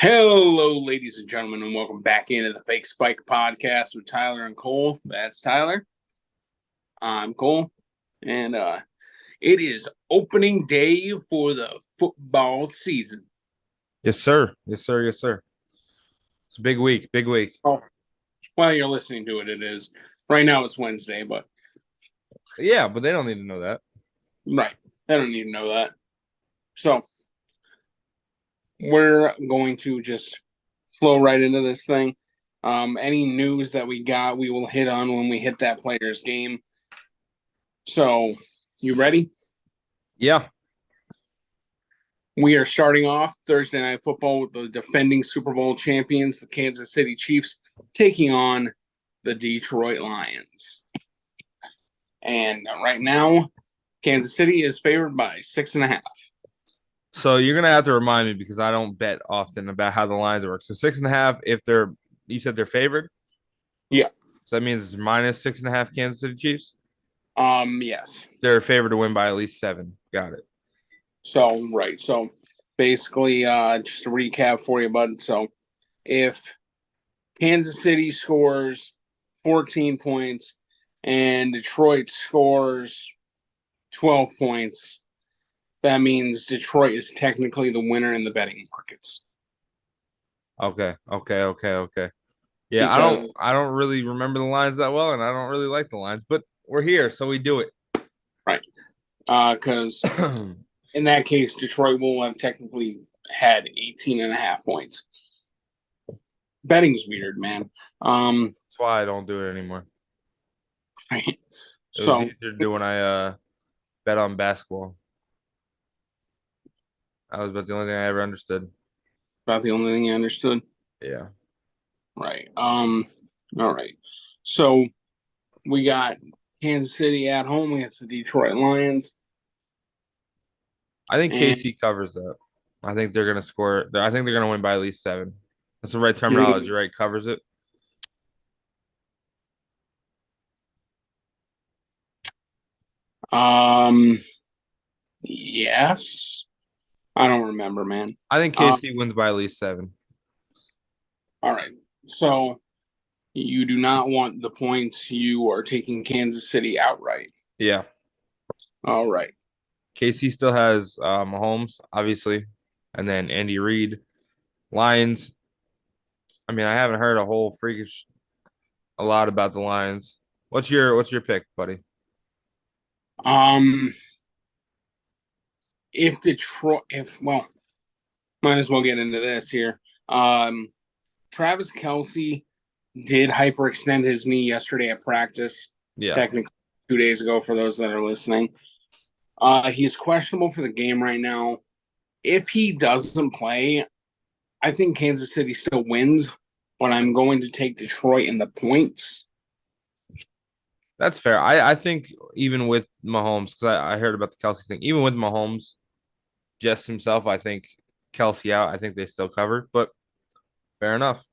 Hello, ladies and gentlemen, and welcome back into the Fake Spike podcast with Tyler and Cole. That's Tyler. I'm Cole, and it is opening day for the football season. Yes, sir. Yes, sir. Yes, sir. It's a big week. Big week. Oh, while you're listening to it, it is. Right now it's Wednesday, but Yeah, but they don't need to know that. right, I don't need to know that. So we're going to just flow right into this thing. Any news that we got, we will hit on when we hit that player's game. So, you ready? Yeah. We are starting off Thursday Night Football with the defending Super Bowl champions, the Kansas City Chiefs, taking on the Detroit Lions. And right now, Kansas City is favored by 6.5. So you're gonna have to remind me because I don't bet often about how the lines work. So 6.5, if they're you said they're favored. Yeah. So that means it's minus 6.5 Kansas City Chiefs. Yes. They're favored to win by at least 7. Got it. So right. So basically, just to recap for you, bud. So if Kansas City scores 14 points and Detroit scores 12 points, that means Detroit is technically the winner in the betting markets. Okay. Yeah, I Because don't I don't really remember the lines that well, and I don't really like the lines, but we're here, so we do it. right, because in that case, Detroit will have technically had 18 and a half points. Betting's weird, man. That's why I don't do it anymore. Right. It was So easier to do when I bet on basketball. That was about the only thing I ever understood. about the only thing I understood. Yeah. Right. All right. So we got Kansas City at home against the Detroit Lions, I think and KC covers that. I think they're gonna score. I think they're gonna win by at least 7. That's the right terminology, mm, right? Covers it. um, yes. I don't remember, man. I think KC wins by at least 7. All right. So you do not want the points. You are taking Kansas City outright. Yeah. All right. KC still has Mahomes, obviously, and then Andy Reid. Lions. I mean, I haven't heard a whole freakish a lot about the Lions. What's your pick, buddy? Um, if Detroit, if well, might as well get into this here. Travis Kelsey did hyperextend his knee yesterday at practice. Yeah. Technically, 2 days ago. For those that are listening, he's questionable for the game right now. If he doesn't play, I think Kansas City still wins, but I'm going to take Detroit in the points. That's fair. I think even with Mahomes, because I heard about the Kelsey thing, even with Mahomes just himself, I think Kelsey out, I think they still cover, but fair enough.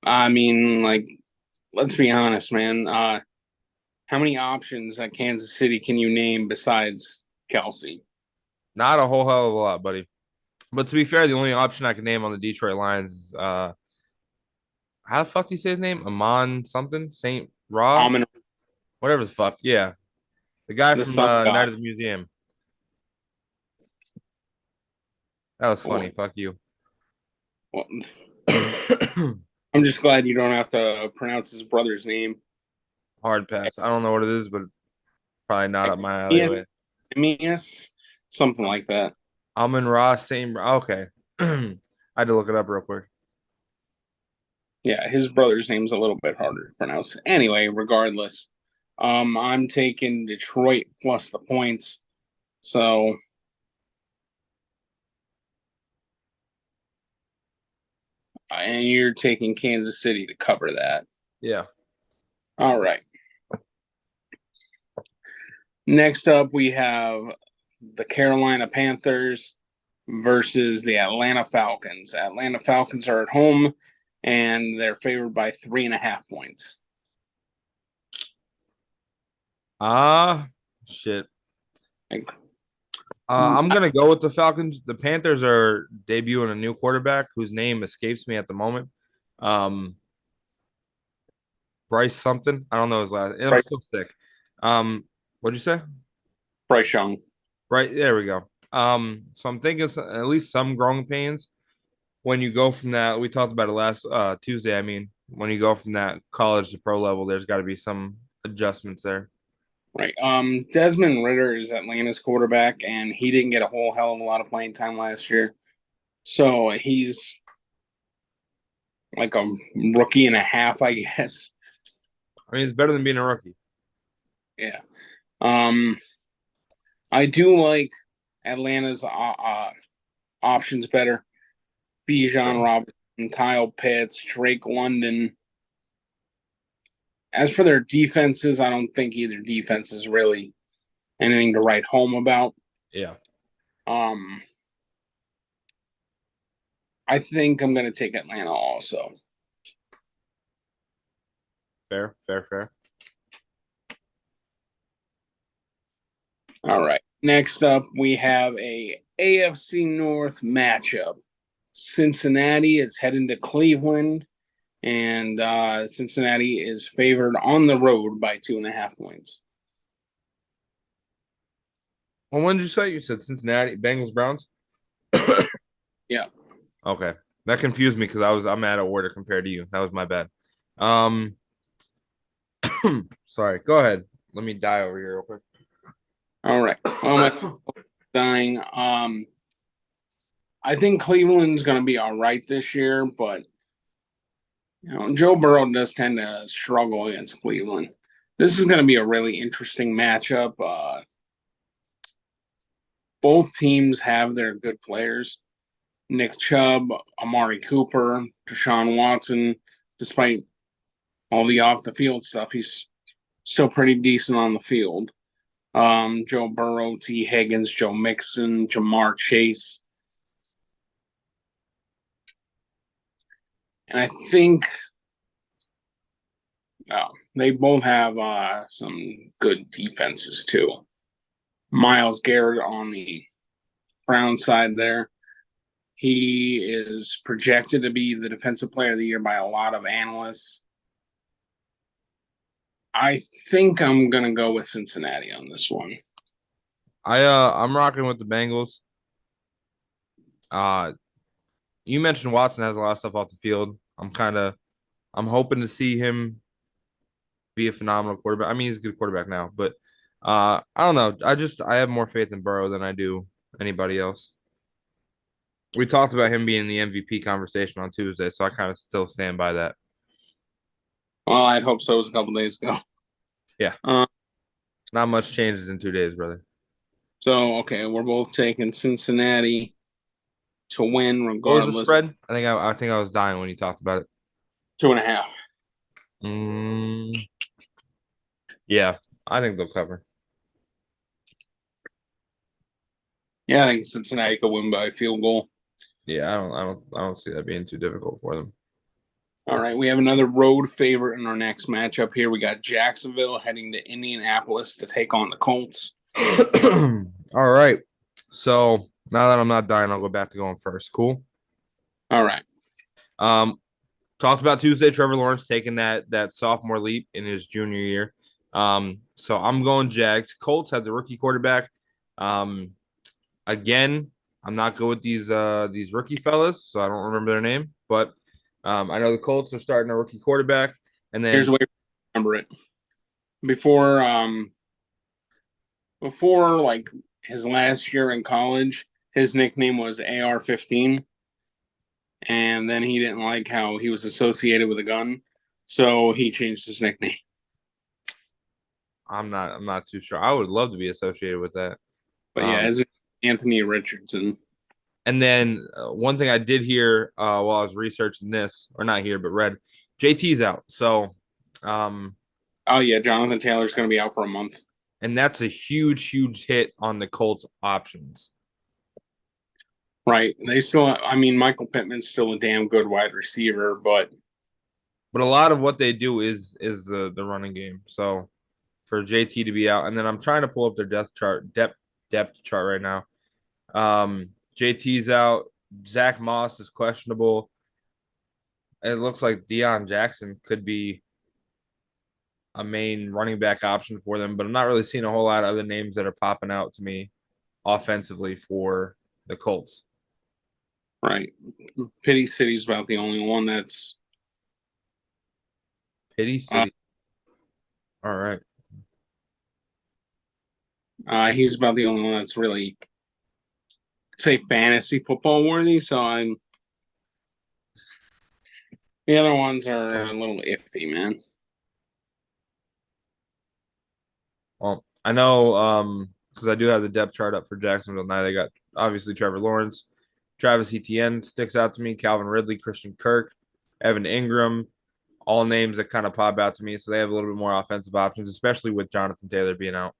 I mean, like, let's be honest, man. How many options at Kansas City can you name besides Kelsey? Not a whole hell of a lot, buddy. But to be fair, the only option I can name on the Detroit Lions is how the fuck do you say his name? Amon something? Saint Ra? Amon, Whatever the fuck. Yeah. The guy the from Sun God. Night of the Museum. That was Well, funny. Fuck you. well, I'm just glad you don't have to pronounce his brother's name. Hard pass. I don't know what it is, but probably not up my alleyway. Emius, something like that. Amon Ra, Saint Ra. Okay. I had to look it up real quick. Yeah, his brother's name's a little bit harder to pronounce. Anyway, regardless, I'm taking Detroit plus the points. So, and you're taking Kansas City to cover that. Yeah. All right. Next up, we have the Carolina Panthers versus the Atlanta Falcons. Atlanta Falcons are at home and they're favored by 3.5 points. Ah, shit. Like, I'm gonna go with the Falcons. The Panthers are debuting a new quarterback whose name escapes me at the moment. Um, Bryce something. I don't know his last. I'm Bryce, still sick. What'd you say? Bryce Young. Right there we go. So I'm thinking at least some growing pains when you go from that. We talked about it last Tuesday. I mean, when you go from that college to pro level, there's got to be some adjustments there. Right. Desmond Ritter is Atlanta's quarterback, and he didn't get a whole hell of a lot of playing time last year. So he's like a rookie and a half, I guess. I mean, it's better than being a rookie. Yeah. Um, I do like Atlanta's options better. Bijan Robinson, Kyle Pitts, Drake London. As for their defenses, I don't think either defense is really anything to write home about. Yeah. Um, I think I'm going to take Atlanta also. Fair, fair, fair. All right. Next up, we have a AFC North matchup. Cincinnati is heading to Cleveland, and Cincinnati is favored on the road by 2.5 points. Well, when did you say? You said Cincinnati, Bengals, Browns? Yeah. Okay. That confused me because I'm out of order compared to you. That was my bad. Um sorry. Go ahead. Let me die over here real quick. All right. Well, my dying. I think Cleveland's going to be all right this year, but Joe Burrow does tend to struggle against Cleveland. This is going to be a really interesting matchup. Both teams have their good players. Nick Chubb, Amari Cooper, Deshaun Watson, despite all the off the field stuff, he's still pretty decent on the field. Joe Burrow, T. Higgins, Joe Mixon, Jamar Chase. And I think they both have some good defenses too. Myles Garrett on the Brown side there. He is projected to be the defensive player of the year by a lot of analysts. I think I'm gonna go with Cincinnati on this one. I'm rocking with the Bengals. Uh you mentioned Watson has a lot of stuff off the field. I'm hoping to see him be a phenomenal quarterback. I mean, he's a good quarterback now, but I don't know. I have more faith in Burrow than I do anybody else. We talked about him being in the MVP conversation on Tuesday, so I kind of still stand by that. Well, I'd hope so. It was a couple days ago. Yeah. Not much changes in 2 days, brother. So okay, we're both taking Cincinnati to win What was the regardless. spread? I think I was dying when you talked about it. 2.5. Yeah, I think they'll cover. Yeah, I think Cincinnati could win by a field goal. Yeah, I don't see that being too difficult for them. All right, we have another road favorite in our next matchup here. We got Jacksonville heading to Indianapolis to take on the Colts. All right. So now that I'm not dying, I'll go back to going first. Cool. All right. Talked about Tuesday, Trevor Lawrence taking that sophomore leap in his junior year. So I'm going Jags. Colts have the rookie quarterback. Again, I'm not good with these rookie fellas, so I don't remember their name, but I know the Colts are starting a rookie quarterback, and then Here's the way to remember it. Before like his last year in college, his nickname was AR-15, and then he didn't like how he was associated with a gun, so he changed his nickname. I'm not too sure. I would love to be associated with that. But yeah, as Anthony Richardson. And then one thing I did hear while I was researching this, or not here, but read, JT's out. So, oh yeah, Jonathan Taylor's going to be out for a month. And that's a huge, huge hit on the Colts options. Right. They still, I mean, Michael Pittman's still a damn good wide receiver, but a lot of what they do is the running game. So for JT to be out, and then I'm trying to pull up their depth chart right now. JT's out. Zach Moss is questionable. It looks like Deion Jackson could be a main running back option for them, but I'm not really seeing a whole lot of other names that are popping out to me offensively for the Colts. Right. Pity City's about the only one that's Pity City. All right. he's about the only one that's really say fantasy football worthy. So I'm the other ones are a little iffy, man. Well, I know because I do have the depth chart up for Jacksonville now. They got obviously Trevor Lawrence, Travis Etienne sticks out to me, Calvin Ridley, Christian Kirk, Evan Ingram, all names that kind of pop out to me. So they have a little bit more offensive options, especially with Jonathan Taylor being out.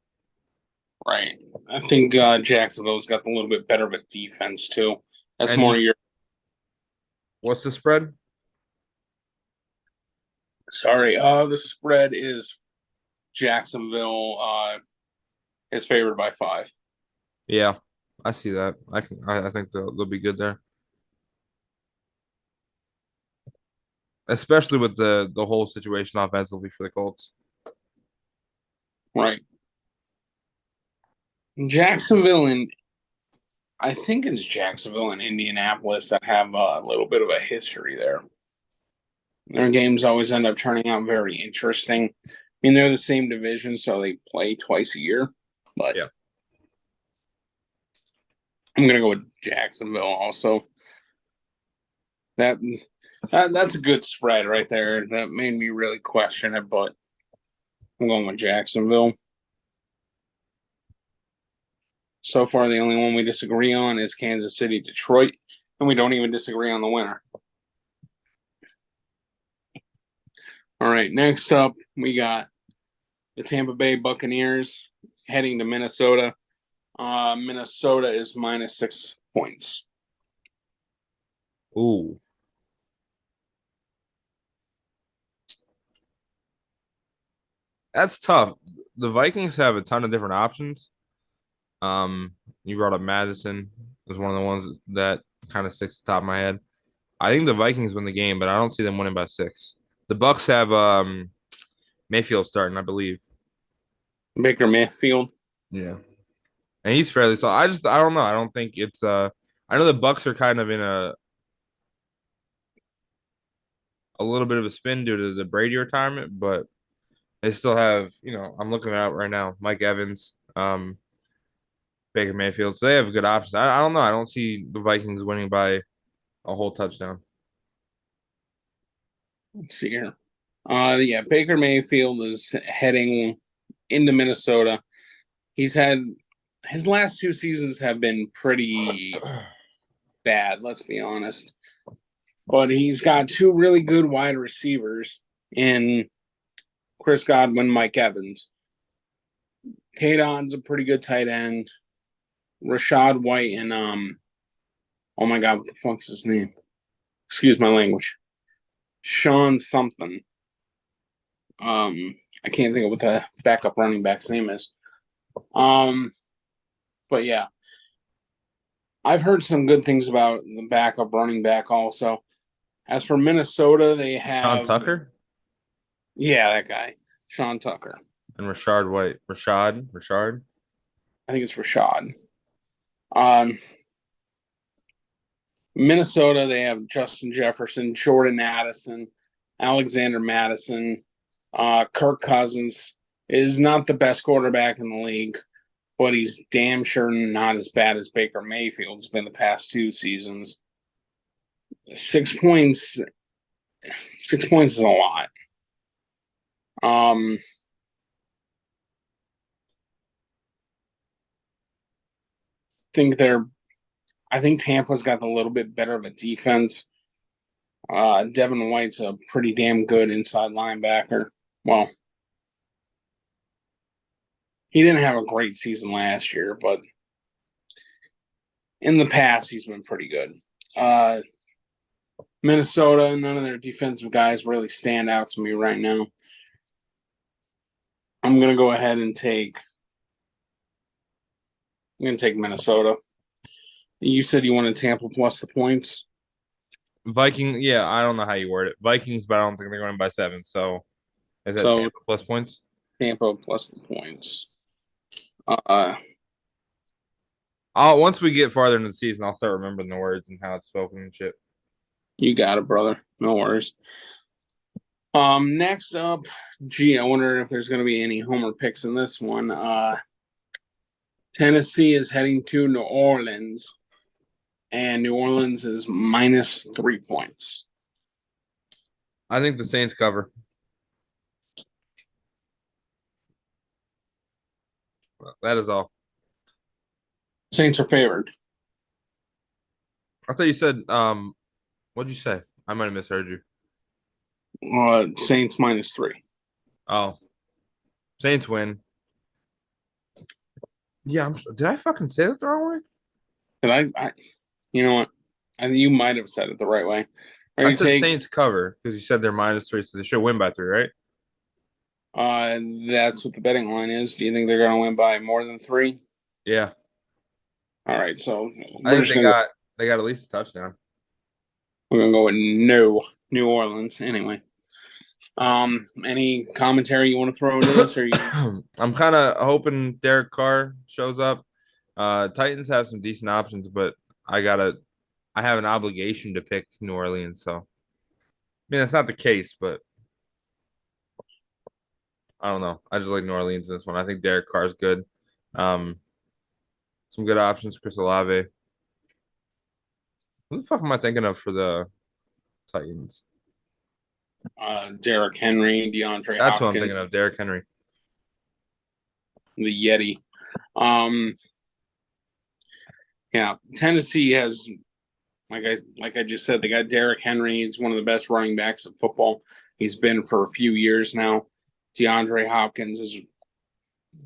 Right. I think Jacksonville's got a little bit better of a defense too. That's And more your. what's the spread? Sorry. The spread is Jacksonville is favored by 5. Yeah, I see that. I think they'll be good there. Especially with the whole situation offensively for the Colts. Right. Jacksonville and I think it's Jacksonville and Indianapolis that have a little bit of a history there. Their games always end up turning out very interesting. I mean, they're the same division, so they play twice a year. But Yeah. I'm gonna go with Jacksonville also. That's a good spread right there. That made me really question it, but I'm going with Jacksonville. So far, the only one we disagree on is Kansas City, Detroit, and we don't even disagree on the winner. All right, next up, we got the Tampa Bay Buccaneers heading to Minnesota. Minnesota is minus 6 points. Ooh. That's tough. The Vikings have a ton of different options. You brought up Madison as one of the ones that kind of sticks to the top of my head. I think the Vikings win the game, but I don't see them winning by 6. The Bucks have Mayfield starting, I believe. Baker Mayfield. Yeah. And he's fairly so I don't know. I don't think it's I know the Bucks are kind of in a little bit of a spin due to the Brady retirement, but they still have, I'm looking at right now, Mike Evans, Baker Mayfield. So they have good options. I don't know. I don't see the Vikings winning by a whole touchdown. Let's see here. Yeah, Baker Mayfield is heading into Minnesota. He's had his last 2 seasons have been pretty bad, let's be honest. But he's got 2 really good wide receivers in Chris Godwin, Mike Evans. Kadon's a pretty good tight end. Rashad White and oh my god, what the fuck's his name? Excuse my language. Sean something. I can't think of what the backup running back's name is. But yeah. I've heard some good things about the backup running back also. As for Minnesota, they have Sean Tucker Yeah, that guy. Sean Tucker. and Rashard White. Rashard. I think it's Rashad. Um Minnesota, they have Justin Jefferson, Jordan Addison, Alexander Madison, Kirk Cousins is not the best quarterback in the league, but he's damn sure not as bad as Baker Mayfield's been the past 2 seasons. 6 points, 6 points is a lot. Think they're, I think Tampa's got a little bit better of a defense. Devin White's a pretty damn good inside linebacker. Well, he didn't have a great season last year, but in the past, he's been pretty good. Minnesota, none of their defensive guys really stand out to me right now. I'm going to go ahead and take Minnesota. You said you wanted Tampa plus the points. Viking, yeah, I don't know how you word it. Vikings, but I don't think they're going by 7. So is that So Tampa plus points? Tampa plus the points. Uh, I'll once we get farther into the season, I'll start remembering the words and how it's spoken and shit. you got it, brother. No worries. Next up, gee, I wonder if there's going to be any homer picks in this one. Tennessee is heading to New Orleans, and New Orleans is minus 3 points. I think the Saints cover. That is all. Saints are favored. I thought you said what'd you say? I might have misheard you. Saints minus 3. Oh, Saints win. Yeah, did I fucking say that the wrong way? Did you know what? I think you might have said it the right way. Are I you said take? Saints cover because you said they're minus 3, so they should win by 3, right? That's what the betting line is. Do you think they're going to win by more than 3? Yeah, All right, so I we're think just gonna go. they got at least a touchdown. We're gonna go with no New Orleans anyway. Any commentary you want to throw into this, or you? I'm kind of hoping Derek Carr shows up. Titans have some decent options, but I have an obligation to pick New Orleans. So, I mean, that's not the case, but I don't know. I just like New Orleans in this one. I think Derek Carr's good. Um, some good options. Chris Olave. Who the fuck am I thinking of for the Titans? Derrick Henry, DeAndre That's what I'm Hopkins, thinking of. Derrick Henry. the Yeti. Um, yeah, Tennessee has, like I just said, they got Derrick Henry. He's one of the best running backs in football. He's been for a few years now. DeAndre Hopkins is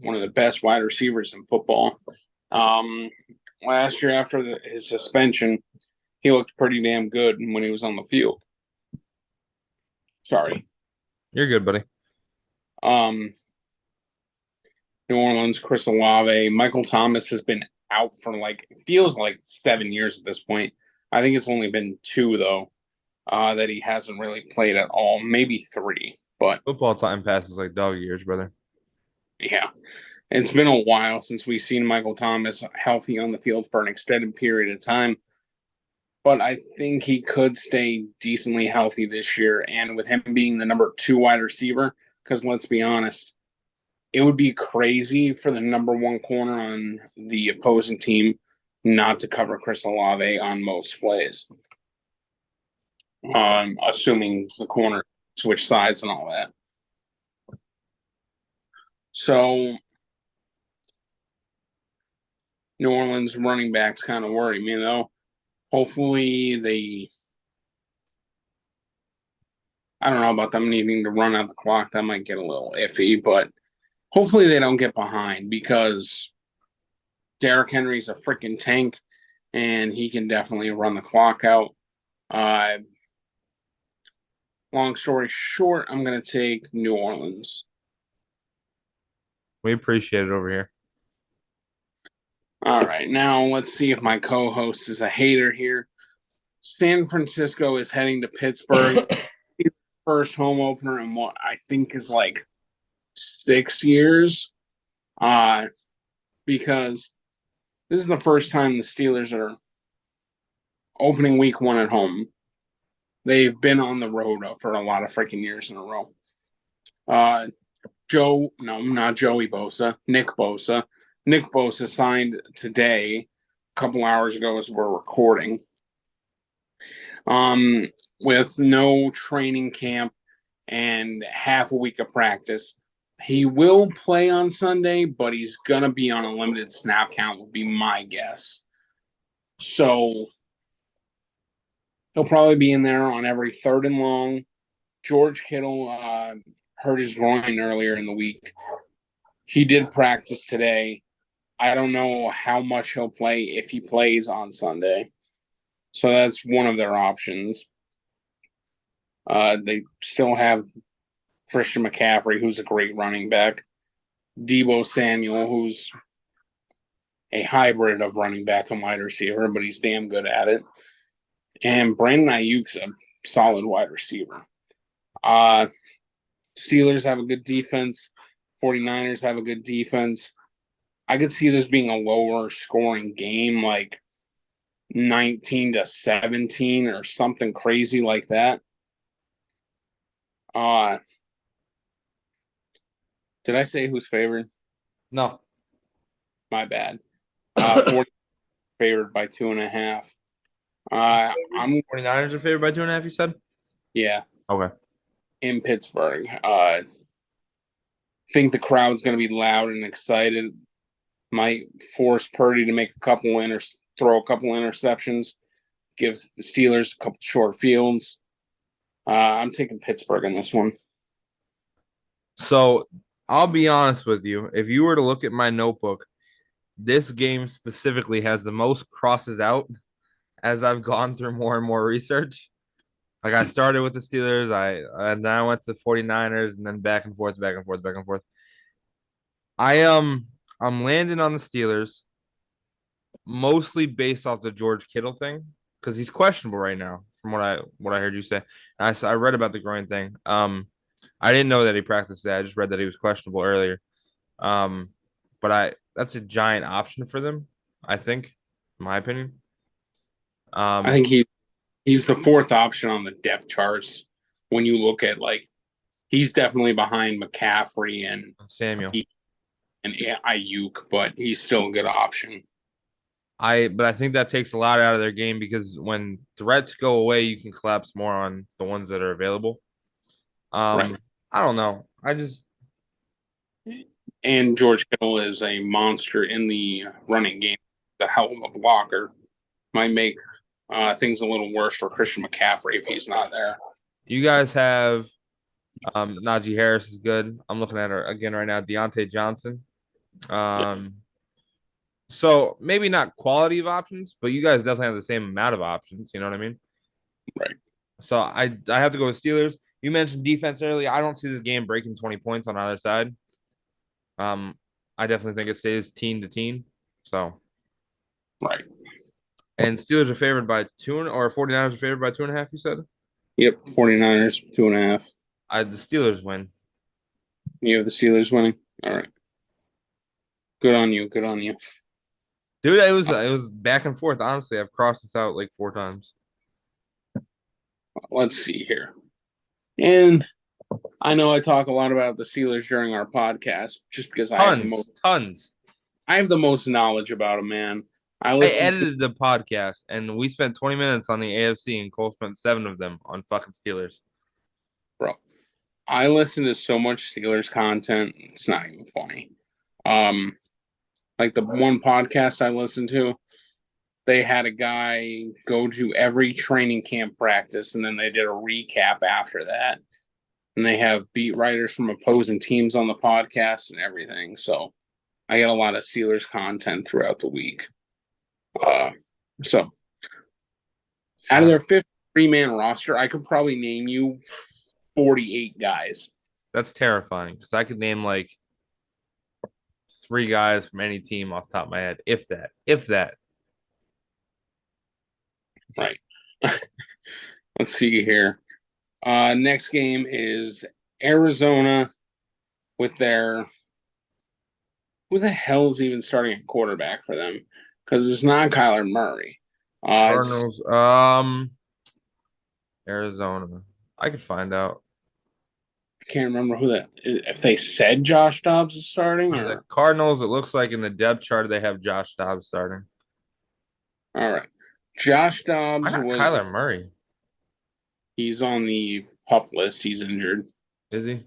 one of the best wide receivers in football. Um, Last year after his suspension, he looked pretty damn good when he was on the field. Sorry. You're good, buddy. Um, New Orleans, Chris Olave, Michael Thomas has been out for it feels like 7 years at this point. I think it's only been 2 though, that he hasn't really played at all, maybe 3. But Football time passes like dog years, brother. yeah, it's been a while since we've seen Michael Thomas healthy on the field for an extended period of time. But I think he could stay decently healthy this year, and with him being the number 2 wide receiver, because let's be honest, it would be crazy for the number 1 corner on the opposing team not to cover Chris Olave on most plays. Assuming the corner switch sides and all that. So New Orleans running backs kind of worry me though. Hopefully I don't know about them needing to run out the clock. That might get a little iffy, but hopefully they don't get behind because Derrick Henry's a freaking tank and he can definitely run the clock out. Uh, Long story short, I'm going to take New Orleans. We appreciate it over here. All right, now let's see if my co-host is a hater here. San Francisco is heading to Pittsburgh. First home opener in what I think is like 6 years. Because this is the first time the Steelers are opening week 1 at home. They've been on the road for a lot of freaking years in a row. Not Joey Bosa, Nick Bosa. Nick Bosa signed today, a couple hours ago as we're recording. With no training camp and half a week of practice. He will play on Sunday, but he's going to be on a limited snap count, would be my guess. So he'll probably be in there on every 3rd and long. George Kittle hurt his groin earlier in the week. He did practice today. I don't know how much he'll play if he plays on Sunday. So that's one of their options. They still have Christian McCaffrey, who's a great running back. Deebo Samuel, who's a hybrid of running back and wide receiver, but he's damn good at it. And Brandon Ayuk's a solid wide receiver. Steelers have a good defense. 49ers have a good defense. I could see this being a lower scoring game, like 19-17 or something crazy like that. Did I say who's favored? No. My bad. 40 favored by 2.5. I'm 49ers are favored by 2.5, you said? yeah, Okay. in Pittsburgh. Think the crowd's going to be loud and excited. Might force Purdy to make throw a couple interceptions. Gives the Steelers a couple short fields. I'm taking Pittsburgh in this one. So I'll be honest with you. If you were to look at my notebook, this game specifically has the most crosses out as I've gone through more and more research. Like I started with the Steelers, and then I went to the 49ers and then back and forth, back and forth, back and forth. I'm landing on the Steelers mostly based off the George Kittle thing because he's questionable right now from what I heard you say. I read about the groin thing. I didn't know that he practiced that. I just read that he was questionable earlier. But that's a giant option for them, I think, in my opinion. I think he's the fourth option on the depth charts. When you look at he's definitely behind McCaffrey and Samuel. and Ayuk, but he's still a good option. But I think that takes a lot out of their game because when threats go away, you can collapse more on the ones that are available. Right. I don't know. And George Kittle is a monster in the running game. The hell of a blocker. Might make things a little worse for Christian McCaffrey if he's not there. You guys have Najee Harris is good. I'm looking at her again right now. Deontay Johnson. So maybe not quality of options, but you guys definitely have the same amount of options. You know what I mean? Right. So I have to go with Steelers. You mentioned defense earlier. I don't see this game breaking 20 points on either side. I definitely think it stays teen to teen. So Right. and Steelers are favored by 49ers are favored by 2.5, you said? Yep. 49ers, 2.5. The Steelers win. You have the Steelers winning? All right. Good on you. Good on you. Dude, it was back and forth. Honestly, I've crossed this out like 4 times. Let's see here. And I know I talk a lot about the Steelers during our podcast just because I have the most knowledge about them, man. I edited the podcast and we spent 20 minutes on the AFC and Cole spent 7 of them on fucking Steelers. Bro, I listen to so much Steelers content, it's not even funny. Like the one podcast I listened to, they had a guy go to every training camp practice and then they did a recap after that. And they have beat writers from opposing teams on the podcast and everything. So I get a lot of Steelers content throughout the week. So out of their 53-man roster, I could probably name you 48 guys. That's terrifying because I could name like 3 guys from any team off the top of my head, if that. Right. Let's see here. Next game is Arizona with their. Who the hell is even starting at quarterback for them? Because it's not Kyler Murray. Cardinals. Arizona. I could find out. I can't remember if they said Josh Dobbs is starting. The Cardinals, it looks like in the depth chart they have Josh Dobbs starting. All right. Josh Dobbs was Kyler Murray. He's on the PUP list. He's injured. Is he?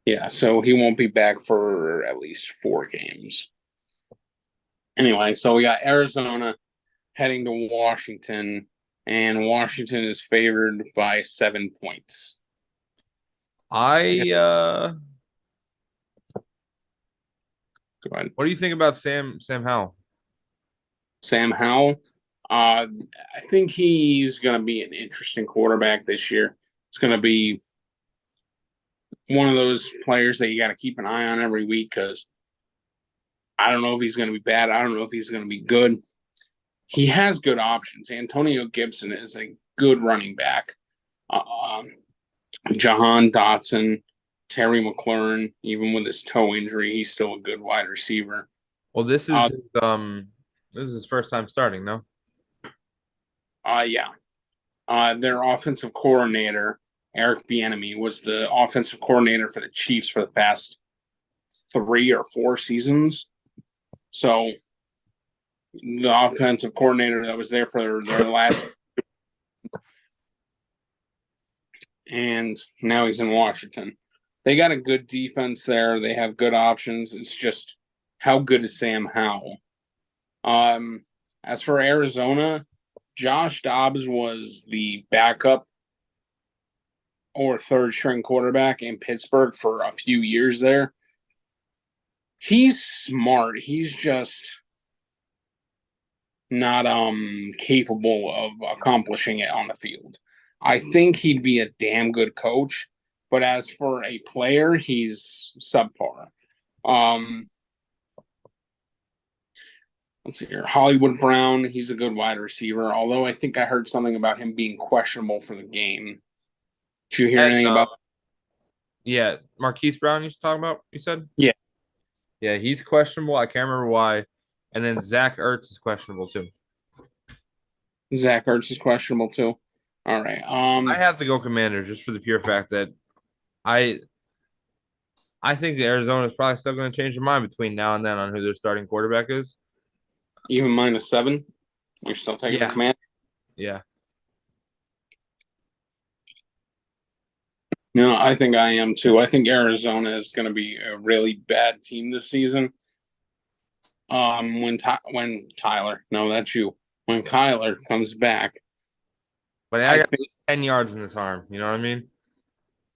Yeah, so he won't be back for at least 4 games. Anyway, so we got Arizona heading to Washington, and Washington is favored by 7 points. Go ahead. What do you think about Sam Howell? Sam Howell? I think he's going to be an interesting quarterback this year. It's going to be one of those players that you got to keep an eye on every week because I don't know if he's going to be bad. I don't know if he's going to be good. He has good options. Antonio Gibson is a good running back. Um, Jahan Dotson, Terry McLaurin, even with his toe injury, he's still a good wide receiver. Well, this is his first time starting, no? Yeah. Their offensive coordinator, Eric Bieniemy, was the offensive coordinator for the Chiefs for the past 3 or 4 seasons. So the offensive coordinator that was there for their last, and now he's in Washington. They got a good defense there. They have good options. It's just how good is Sam Howell? As for Arizona, Josh Dobbs was the backup or third string quarterback in Pittsburgh for a few years there. He's smart. He's just not capable of accomplishing it on the field. I think he'd be a damn good coach, but as for a player, he's subpar. Um, let's see here. Hollywood Brown, he's a good wide receiver, although I think I heard something about him being questionable for the game. Did you hear And anything about? yeah, Marquise Brown you talking about, you said? Yeah, Yeah, he's questionable. I can't remember why. And then Zach Ertz is questionable too. Zach Ertz is questionable too. All right. I have to go Commanders just for the pure fact that I I think Arizona is probably still going to change their mind between now and then on who their starting quarterback is. Even -7. You're still taking the Yeah. command. Yeah. No, I think I am too. I think Arizona is going to be a really bad team this season. When Tyler, no, that's you. When Kyler comes back, But I I got at think least 10 yards in this arm. You know what I mean?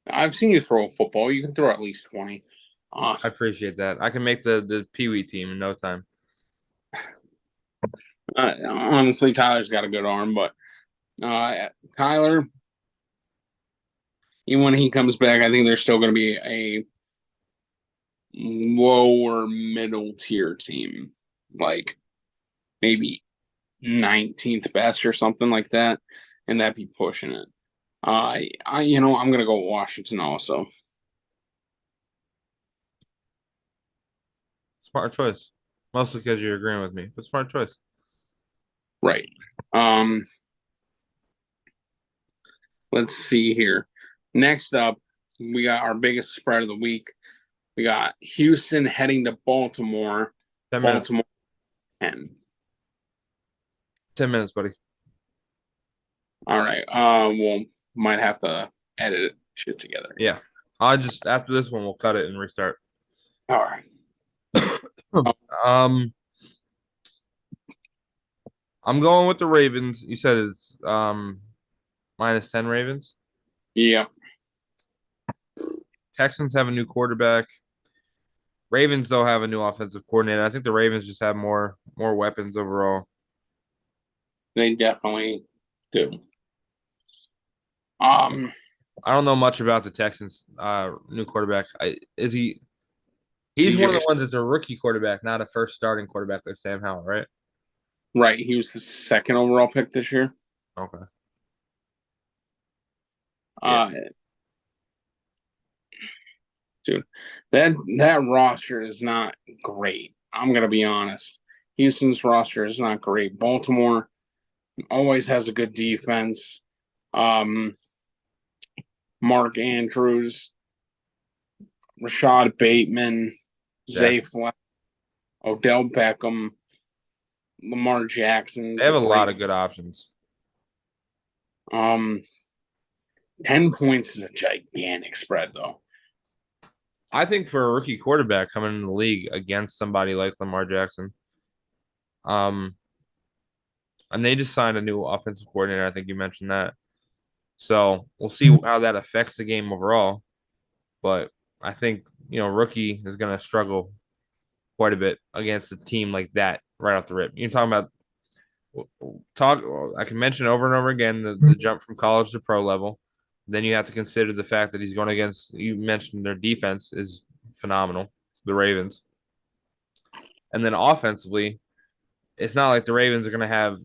I've seen you throw a football. You can throw at least 20. Uh, I appreciate that. I can make the Pee Wee team in no time. honestly, Tyler's got a good arm, but Kyler, even when he comes back, I think there's still going to be a lower middle tier team, like maybe 19th best or something like that, and that'd be pushing it. I'm gonna go Washington also. Smart choice. Mostly because you're agreeing with me, but smart choice. Right. Um, let's see here. Next up, we got our biggest spread of the week. We got Houston heading to Baltimore. 10 minutes. Baltimore 10. 10 minutes, buddy. All right. We'll might have to edit shit together. Yeah. I'll just after this one we'll cut it and restart. All right. Um I'm going with the Ravens. You said it's -10 Ravens. Yeah. Texans have a new quarterback. Ravens though have a new offensive coordinator. I think the Ravens just have more weapons overall. They definitely do. Um, I don't know much about the Texans new quarterback. Is he he's one of CJ, the ones that's a rookie quarterback, not a first starting quarterback like Sam Howell, right? right? He was the second overall pick this year. Okay. Yeah. Uh, dude, that roster is not great. I'm gonna be honest. Houston's roster is not great. Baltimore always has a good defense. Um, Mark Andrews, Rashad Bateman, Yeah. Zay Flowers, Odell Beckham, Lamar Jackson's They have a a lot great. of good options. Um, 10 points is a gigantic spread, though. I think for a rookie quarterback coming in the league against somebody like Lamar Jackson, um, and they just signed a new offensive coordinator. I think you mentioned that. So we'll see how that affects the game overall. But I think, rookie is going to struggle quite a bit against a team like that right off the rip. You're talking about talk. I can mention over and over again the jump from college to pro level. Then you have to consider the fact that he's going against. You mentioned their defense is phenomenal, the Ravens. And then offensively, it's not like the Ravens are going to have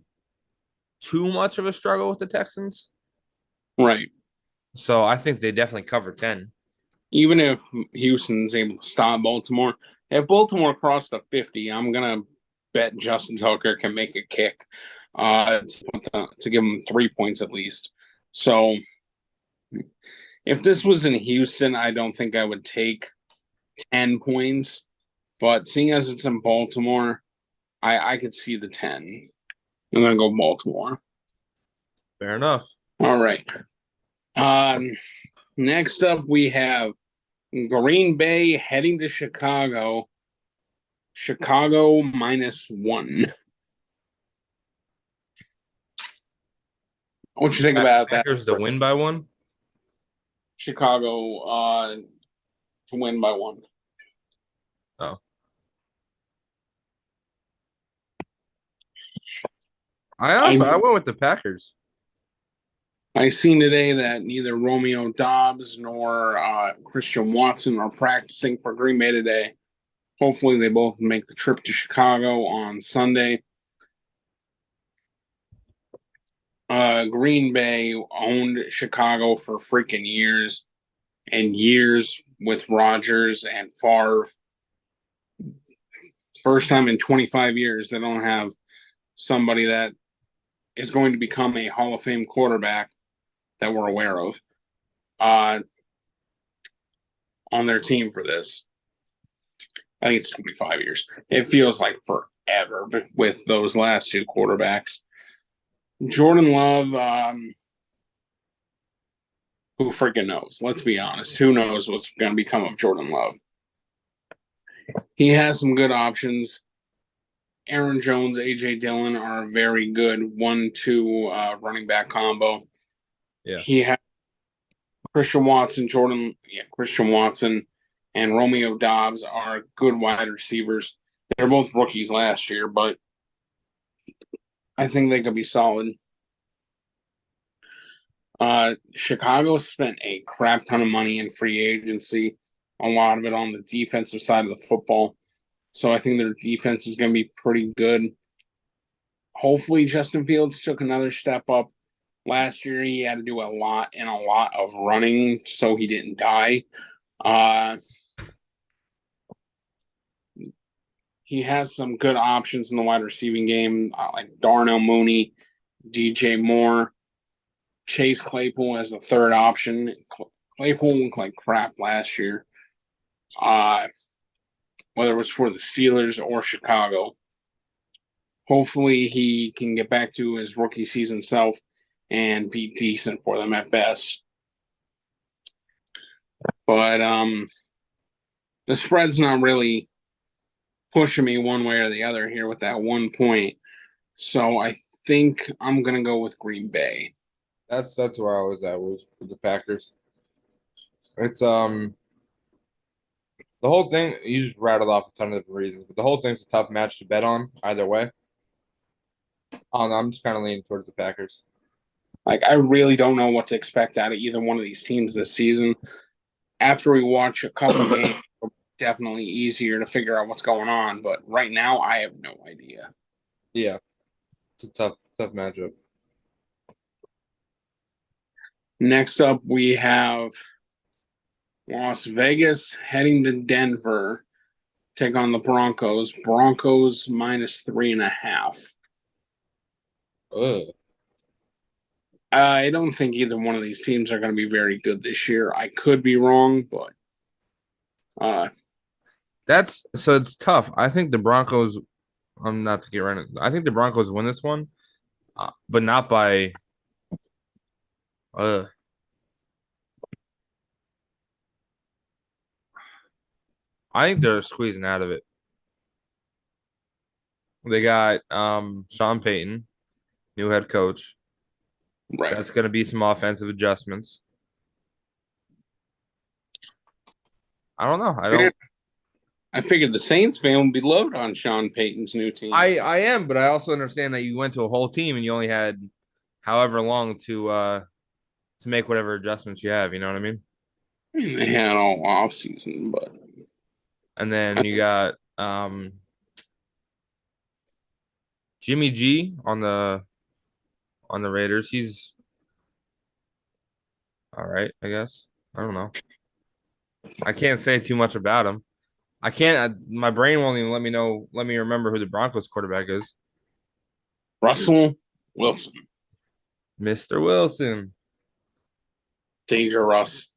too much of a struggle with the Texans. Right. So I think they definitely cover 10. Even if Houston's able to stop Baltimore, if Baltimore crossed the 50, I'm gonna bet Justin Tucker can make a kick to give him 3 points at least. So if this was in Houston, I don't think I would take 10 points. But seeing as it's in Baltimore, I could see the 10. I'm gonna go Baltimore. Fair enough. All right. Um, Next up we have Green Bay heading to Chicago. Chicago -1. What you think about that? Packers to win by 1. Chicago to win by 1. Oh, I went with the Packers. I seen today that neither Romeo Dobbs nor Christian Watson are practicing for Green Bay today. Hopefully, they both make the trip to Chicago on Sunday. Green Bay owned Chicago for freaking years and years with Rodgers and Favre. First time in 25 years they don't have somebody that is going to become a Hall of Fame quarterback that we're aware of on their team for this. I think it's 25 years. It feels like forever with those last two quarterbacks. Jordan Love, who freaking knows? Let's be honest. Who knows what's going to become of Jordan Love? He has some good options. Aaron Jones, AJ Dillon are a very good 1-2 running back combo. Yeah. He has Christian Watson, Christian Watson, and Romeo Dobbs are good wide receivers. They're both rookies last year, but I think they could be solid. Chicago spent a crap ton of money in free agency, a lot of it on the defensive side of the football. So I think their defense is going to be pretty good. Hopefully, Justin Fields took another step up. Last year, he had to do a lot of running so he didn't die. He has some good options in the wide receiving game, like Darnell Mooney, DJ Moore, Chase Claypool as the third option. Claypool looked like crap last year, whether it was for the Steelers or Chicago. Hopefully, he can get back to his rookie season self and be decent for them at best. But the spread's not really pushing me one way or the other here with that 1 point. So I think I'm gonna go with Green Bay. That's where I was at was with the Packers. It's the whole thing, you just rattled off a ton of different reasons, but the whole thing's a tough match to bet on either way. I'm just kind of leaning towards the Packers. Like I really don't know what to expect out of either one of these teams this season. After we watch a couple games, definitely easier to figure out what's going on. But right now, I have no idea. Yeah, it's a tough matchup. Next up, we have Las Vegas heading to Denver, take on the Broncos. Broncos -3.5. Ugh. I don't think either one of these teams are going to be very good this year. I could be wrong, but It's tough. I think the Broncos. I'm not to get right. I think the Broncos win this one, but not by. Uh, I think they're squeezing out of it. They got Sean Payton, new head coach. right. That's going to be some offensive adjustments. I don't know. I figured the Saints fan would be loaded on Sean Payton's new team. I am, but I also understand that you went to a whole team and you only had however long to make whatever adjustments you have. You know what I mean? I mean, they had all off season, but And then you got Jimmy G on the Raiders. He's all right, I guess. I don't know. I can't say too much about him. I can't. My brain won't even let me know. Let me remember who the Broncos quarterback is. Russell Wilson. Mr. Wilson. Danger Russ.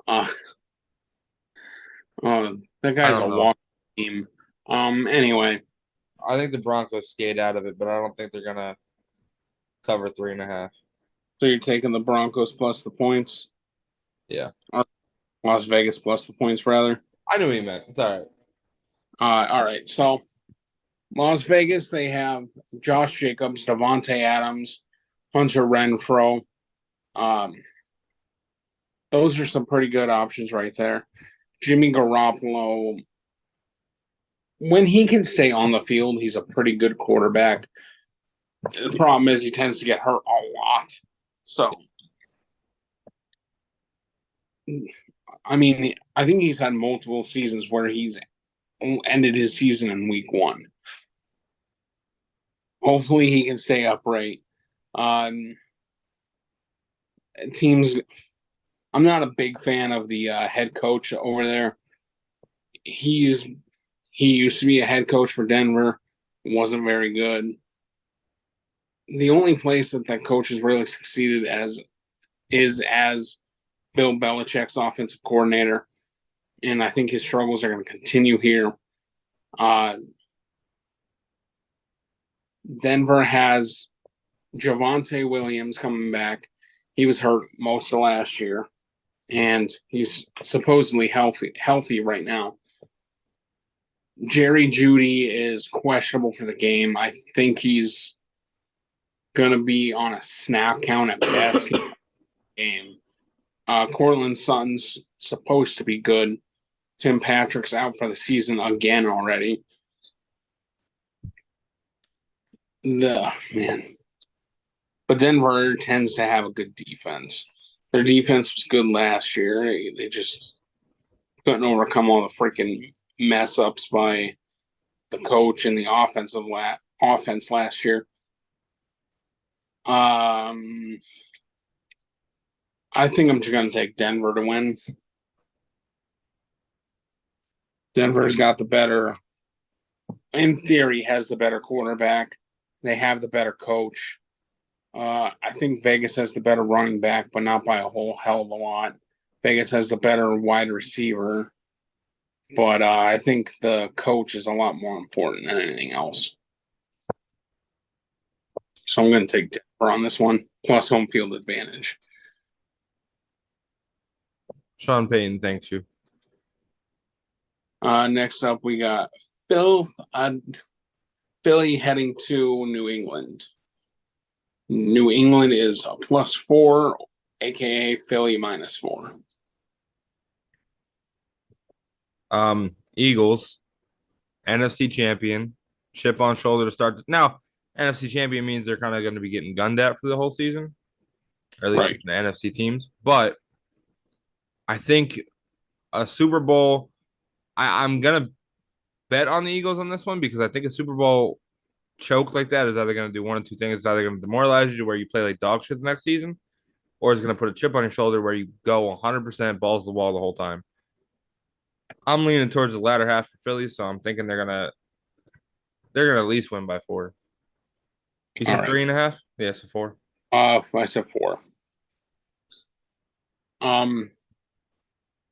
Uh, that I guy's a don't know. walk team. Anyway, I think the Broncos skate out of it, but I don't think they're gonna cover 3.5. so you're taking the Broncos plus the points, Yeah, or Las Vegas plus the points, rather. I knew what he meant. It's all right. All right. So Las Vegas, they have Josh Jacobs, Devontae Adams, Hunter Renfro. Um, those are some pretty good options right there. Jimmy Garoppolo, when he can stay on the field, he's a pretty good quarterback. The problem is he tends to get hurt a lot. So, I mean, I think he's had multiple seasons where he's ended his season in week one. Hopefully, he can stay upright. Um, teams, I'm not a big fan of the head coach over there. He used to be a head coach for Denver, wasn't very good. The only place that that coach has really succeeded as Bill Belichick's offensive coordinator, and I think his struggles are going to continue here. Uh, Denver has Javonte Williams coming back. He was hurt most of last year, and he's supposedly healthy right now. Jerry Judy is questionable for the game. I think he's going to be on a snap count at best game. Cortland Sutton's supposed to be good. Tim Patrick's out for the season again already. Man. But Denver tends to have a good defense. Their defense was good last year. They just couldn't overcome all the freaking mess ups by the coach and the offense last year. I think I'm just going to take Denver to win. Denver's got the better, in theory, has the better quarterback. They have the better coach. I think Vegas has the better running back, but not by a whole hell of a lot. Vegas has the better wide receiver, but I think the coach is a lot more important than anything else. So I'm going to take Denver on this one, plus home field advantage. Sean Payton, thanks you. Next up, we got Philly heading to New England. New England is a +4, aka Philly -4. Eagles, NFC champion, chip on shoulder to start. Now, NFC champion means they're kind of going to be getting gunned at for the whole season, or at least Right. the NFC teams. But I think a Super Bowl, I'm going to bet on the Eagles on this one because I think a Super Bowl choke like that is either going to do one of two things. It's either going to demoralize you to where you play like dog shit the next season, or it's going to put a chip on your shoulder where you go 100% balls to the wall the whole time. I'm leaning towards the latter half for Philly, so I'm thinking they're gonna at least win by 4. You All said right. 3.5? Yeah, so 4. I said 4.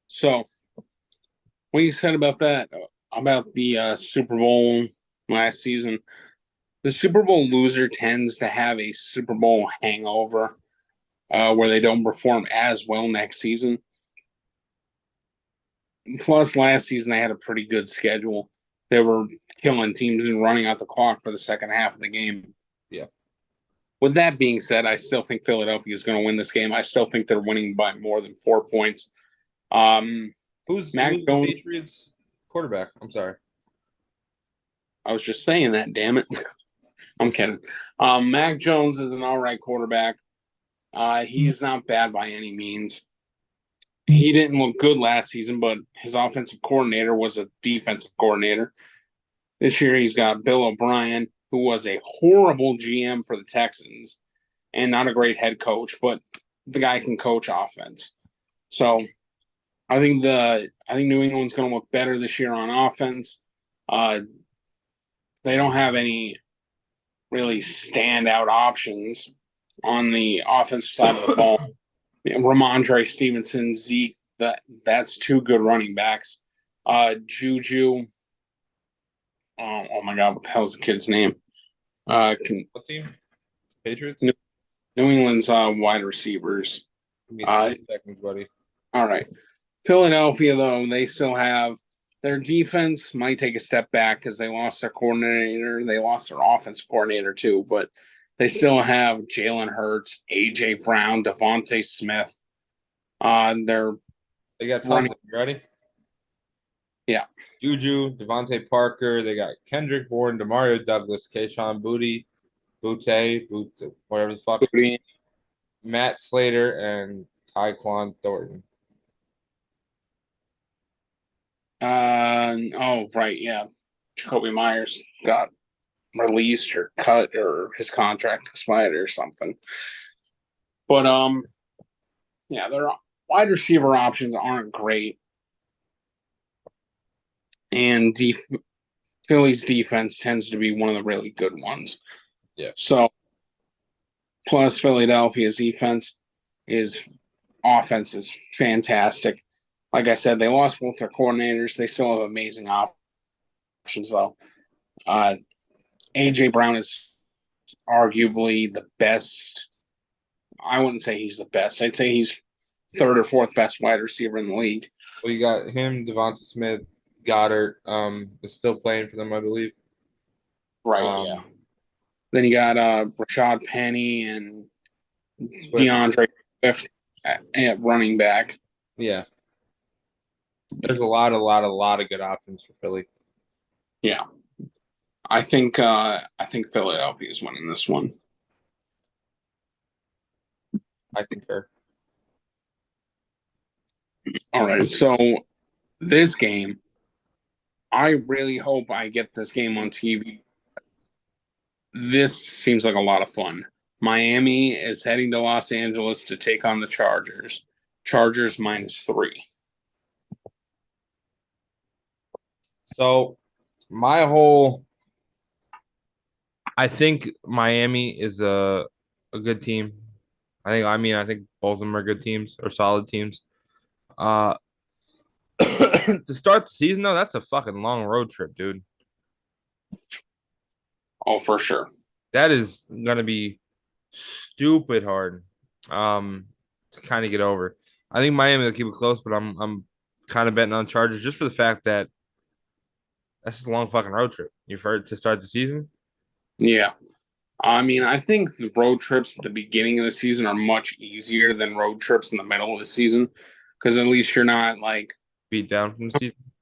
So what you said about that, about the Super Bowl last season, the Super Bowl loser tends to have a Super Bowl hangover, where they don't perform as well next season. Plus, last season they had a pretty good schedule. They were killing teams and running out the clock for the second half of the game. Yeah. With that being said, I still think Philadelphia is going to win this game. I still think they're winning by more than 4 points. Who's Mac the Jones. Patriots quarterback? I'm sorry. I was just saying that, damn it. I'm kidding. Mac Jones is an all right quarterback. He's not bad by any means. He didn't look good last season, but his offensive coordinator was a defensive coordinator. This year he's got Bill O'Brien. who was a horrible GM for the Texans and not a great head coach, but the guy can coach offense. So I think New England's going to look better this year on offense. They don't have any really standout options on the offensive side of the ball. Ramondre Stevenson, Zeke, that's two good running backs. Juju. Oh my God, what the hell's the kid's name? What team? Patriots? New England's wide receivers. Give me 2 seconds, buddy. All right. Philadelphia, though, they still have their defense might take a step back because they lost their coordinator. They lost their offense coordinator, too, but they still have Jalen Hurts, A.J. Brown, Devontae Smith. They got tons. You ready? Yeah. Juju, Devontae Parker. They got Kendrick Bourne, Demario Douglas, Kayshon Boutte, whatever the fuck. Booty. Matt Slater and Tyquan Thornton. Right, yeah. Jacoby Myers got released or cut or his contract expired or something. But yeah, their wide receiver options aren't great. And Philly's defense tends to be one of the really good ones. Yeah. So plus Philadelphia's offense is fantastic. Like I said, they lost both their coordinators. They still have amazing options, though. A.J. Brown is arguably the best. I wouldn't say he's the best. I'd say he's third or fourth best wide receiver in the league. Well, you got him, Devonta Smith, Goddard, is still playing for them, I believe. Right, yeah. Then you got Rashad Penny and DeAndre Swift at running back. Yeah. There's a lot of good options for Philly. Yeah. I think Philadelphia is winning this one. I concur. All right. So this game, I really hope I get this game on TV. This seems like a lot of fun. Miami is heading to Los Angeles to take on the Chargers. Chargers -3. So I think Miami is a good team. I think both of them are good teams or solid teams. To start the season though, that's a fucking long road trip, dude. Oh, for sure. That is gonna be stupid hard to kind of get over. I think Miami will keep it close, but I'm kind of betting on Chargers just for the fact that that's just a long fucking road trip. You've heard to start the season. Yeah. I mean, I think the road trips at the beginning of the season are much easier than road trips in the middle of the season because at least you're not like beat down from the season.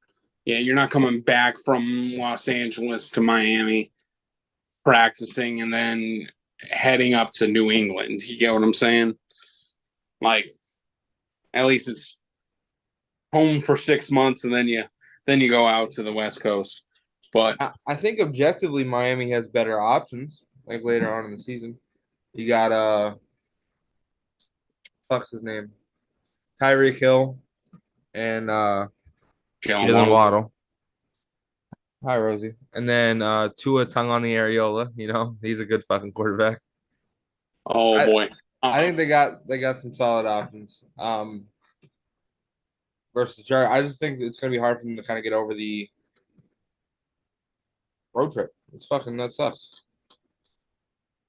Yeah, you're not coming back from Los Angeles to Miami practicing and then heading up to New England. You get what I'm saying? Like, at least it's home for 6 months and then you go out to the West Coast. But I think objectively Miami has better options like later on in the season. You got what's his name? Tyreek Hill and Jalen Waddle. Hi, Rosie. And then Tua Tongue on the Areola. You know, he's a good fucking quarterback. Oh boy. I think they got some solid options. Versus Jared. I just think it's gonna be hard for them to kind of get over the road trip. That sucks.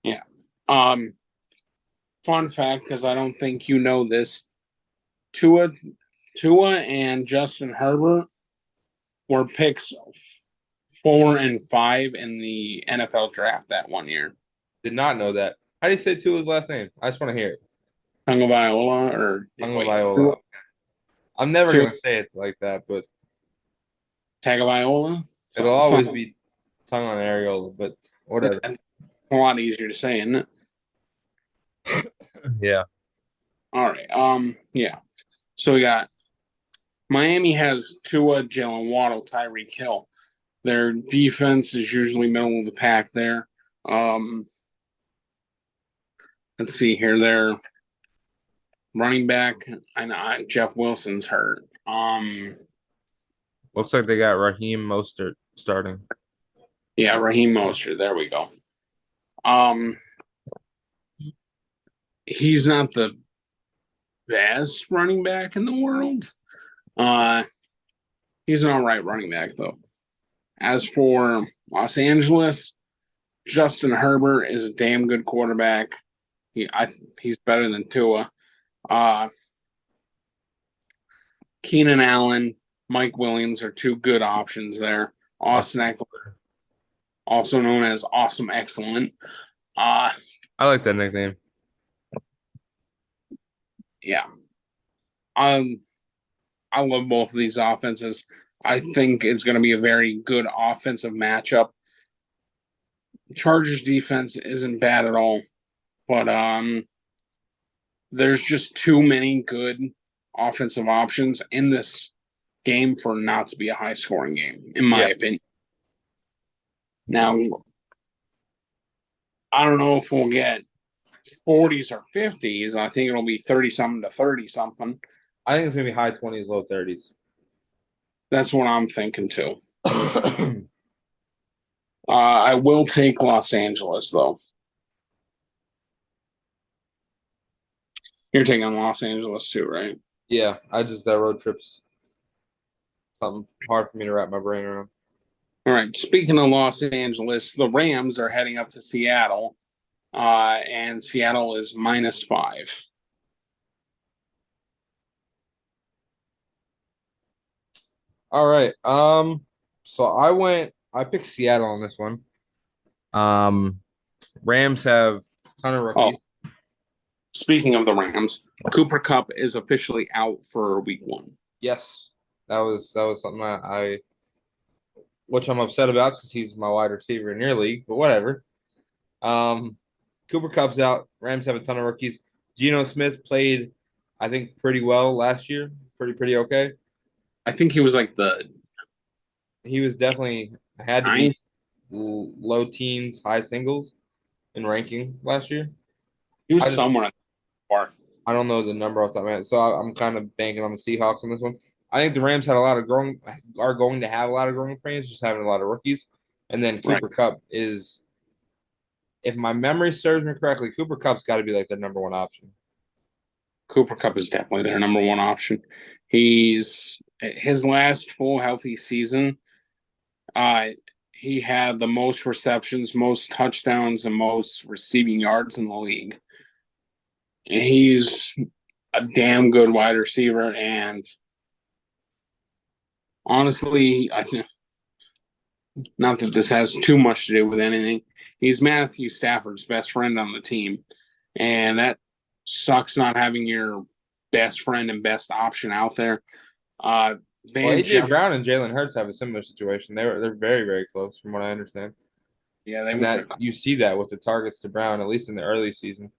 Yeah. Fun fact, because I don't think you know this. Tua and Justin Herbert were picks 4 and 5 in the NFL draft that one year. Did not know that. How do you say Tua's last name? I just want to hear it. Tagovailoa or Tagovailoa. I'm never gonna say it like that, but Tagovailoa. It'll always be tongue on areola, but whatever. It's a lot easier to say, isn't it? Yeah. All right. Yeah. So we got Miami has Tua, Jalen Waddle, Tyreek Hill. Their defense is usually middle of the pack there. Let's see here. Their running back, I know Jeff Wilson's hurt. Looks like they got Raheem Mostert starting. Yeah, Raheem Mostert. There we go. Um, he's not the best running back in the world. Uh, he's an all right running back though. As for Los Angeles, Justin Herbert is a damn good quarterback. He's better than Tua. Uh, Keenan Allen, Mike Williams are two good options there. Austin Eckler, also known as Awesome Excellent. Uh, I like that nickname. yeah. I love both of these offenses. I think it's going to be a very good offensive matchup. Chargers defense isn't bad at all, but there's just too many good offensive options in this game for not to be a high scoring game, in my opinion. Now, I don't know if we'll get 40s or 50s. I think it'll be 30 something to 30 something. I think it's gonna be high 20s, low 30s. That's what I'm thinking too. I will take Los Angeles though. You're taking Los Angeles too, right? Yeah, that road trip's something hard for me to wrap my brain around. All right. Speaking of Los Angeles, the Rams are heading up to Seattle, and Seattle is -5. All right. So I picked Seattle on this one. Rams have a ton of rookies. Speaking of the Rams, Cooper Kupp is officially out for week 1. Yes. That was something which I'm upset about because he's my wide receiver in your league, but whatever. Cooper Kupp's out. Rams have a ton of rookies. Geno Smith played, I think, pretty well last year. Pretty okay. I think he was like He was definitely had to be low teens, high singles in ranking last year. He was somewhere far. I don't know the number off that man, so I'm kind of banking on the Seahawks on this one. I think the Rams are going to have a lot of growing pains, just having a lot of rookies, and then Cooper Kupp is, if my memory serves me correctly, Cooper Kupp's got to be like their number one option. Cooper Kupp is definitely their number one option. He's his last full healthy season. He had the most receptions, most touchdowns, and most receiving yards in the league. He's a damn good wide receiver, and honestly, I think not that this has too much to do with anything. He's Matthew Stafford's best friend on the team, and that sucks not having your best friend and best option out there. AJ Brown and Jalen Hurts have a similar situation. They're very, very close, from what I understand. Yeah, you see that with the targets to Brown, at least in the early season.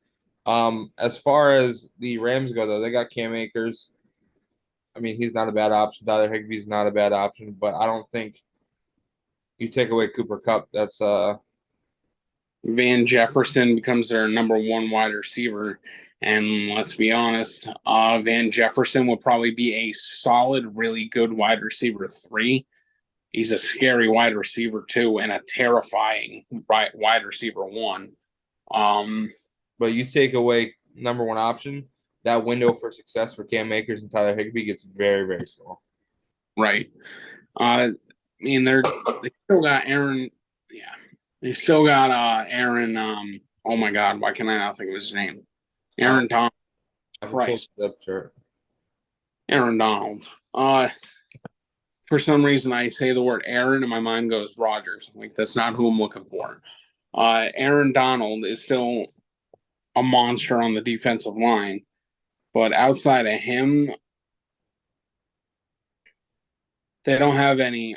As far as the Rams go, though, they got Cam Akers. I mean, he's not a bad option. Tyler Higbee's not a bad option, but I don't think you take away Cooper Kupp. That's Van Jefferson becomes their number one wide receiver. And let's be honest, Van Jefferson will probably be a solid, really good wide receiver 3. He's a scary wide receiver 2 and a terrifying wide receiver 1. But you take away number one option, that window for success for Cam Akers and Tyler Higbee gets very, very small. Right. I mean, they still got Aaron. Yeah. They still got Aaron. Oh my God, why can I not think of his name? Aaron Donald. Christ. Aaron Donald. For some reason, I say the word Aaron and my mind goes Rodgers. Like, that's not who I'm looking for. Aaron Donald is still a monster on the defensive line, but outside of him, they don't have any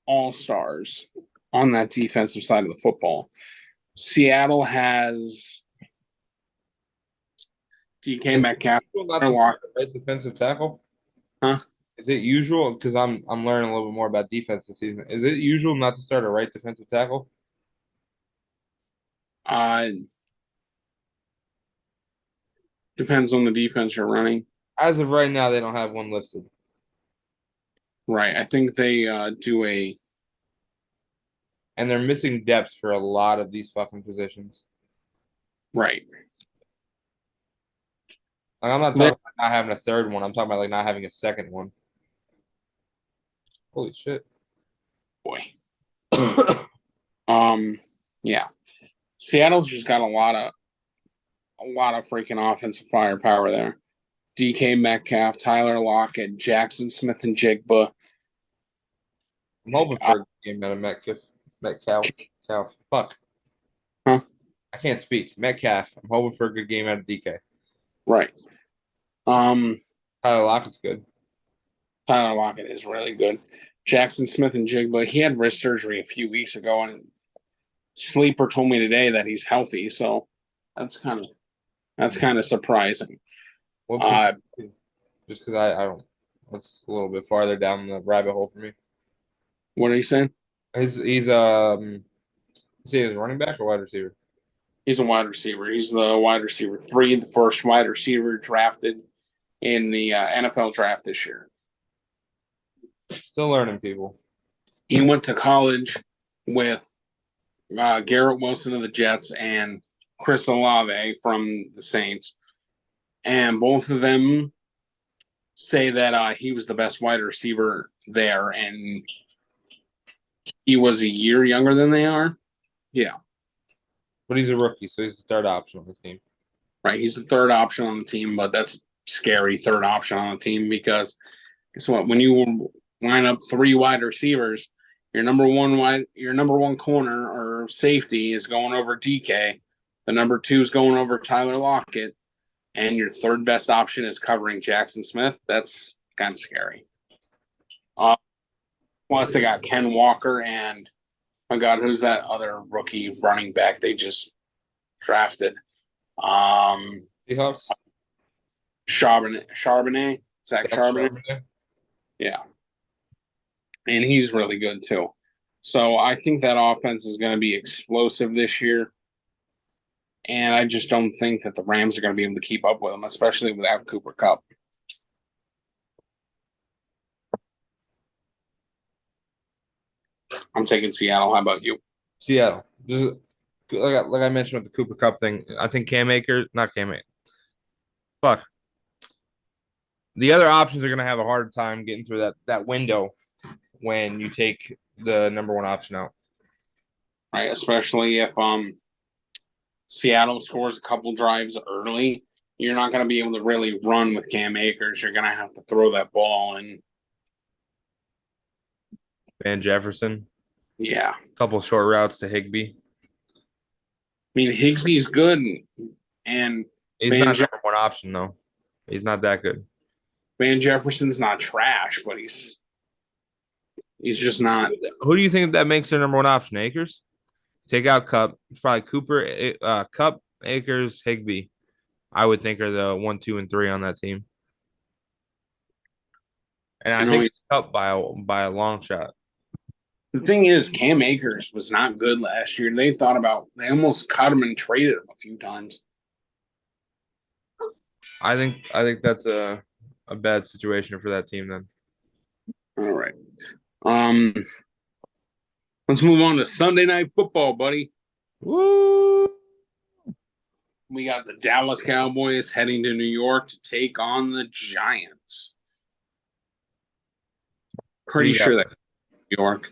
all-stars on that defensive side of the football. Seattle has DK Metcalf. Right defensive tackle? Huh? Is it usual? Because I'm learning a little bit more about defense this season. Is it usual not to start a right defensive tackle? Uh, Depends on the defense you're running. As of right now, they don't have one listed. Right. I think they do a And they're missing depth for a lot of these fucking positions. right. Like I'm not talking They, about not having a third one. I'm talking about like not having a second one. Holy shit. boy. Um, yeah. Seattle's just got a lot of freaking offensive firepower there. DK Metcalf, Tyler Lockett, Jackson Smith and Jigba. I'm hoping Uh, for a game out of Metcalf. Metcalf. Fuck. huh? I can't speak. Metcalf. I'm hoping for a good game out of DK. Right. Um, Tyler Lockett's good. Tyler Lockett is really good. Jackson Smith and Jigba. He had wrist surgery a few weeks ago, and Sleeper told me today that he's healthy. So that's kind of that's kind of surprising. What Uh, position? Just because I don't. That's a little bit farther down the rabbit hole for me. what are you saying? He's is he a running back or wide receiver? He's a wide receiver. He's the wide receiver three, the first wide receiver drafted in the NFL draft this year. Still learning people. He went to college with Garrett Wilson of the Jets and Chris Olave from the Saints, and both of them say that he was the best wide receiver there, and he was a year younger than they are. Yeah, But he's a rookie, so he's the third option on this team. right. He's the third option on the team, but that's scary third option on the team because guess what? When you line up three wide receivers, your number one corner or safety is going over DK. The number two is going over Tyler Lockett, and your third best option is covering Jackson Smith. That's kind of scary. Uh, Plus, they got Ken Walker and my God, who's that other rookie running back they just drafted? Seahawks. Charbonnet. Zach That's Charbonnet. Charbonnet. Yeah, and he's really good too. So I think that offense is going to be explosive this year. And I just don't think that the Rams are going to be able to keep up with them, especially without Cooper Kupp. I'm taking Seattle. How about you? Seattle. Just like I mentioned with the Cooper Cup thing, I think Cam Akers, not Cam Akers. Fuck. The other options are going to have a hard time getting through that window when you take the number one option out. Right, especially if Seattle scores a couple drives early, you're not going to be able to really run with Cam Akers. You're going to have to throw that ball, and Van Jefferson, yeah, a couple short routes to Higbee. I mean Higsby's good, and He's Van not Je- number one option though. He's not that good. Van Jefferson's not trash, but he's just not. Who do you think that makes their number one option? Akers? Take out Cup. It's probably Cooper, Cup, Akers, Higbee. I would think are the 1, 2, and 3 on that team. And You I know, think it's Cup by a long shot. the thing is, Cam Akers was not good last year. They almost cut him and traded him a few times. I think that's a bad situation for that team then. All right. Um, let's move on to Sunday Night Football, buddy. Woo! We got the Dallas Cowboys heading to New York to take on the Giants. Pretty sure that's New York.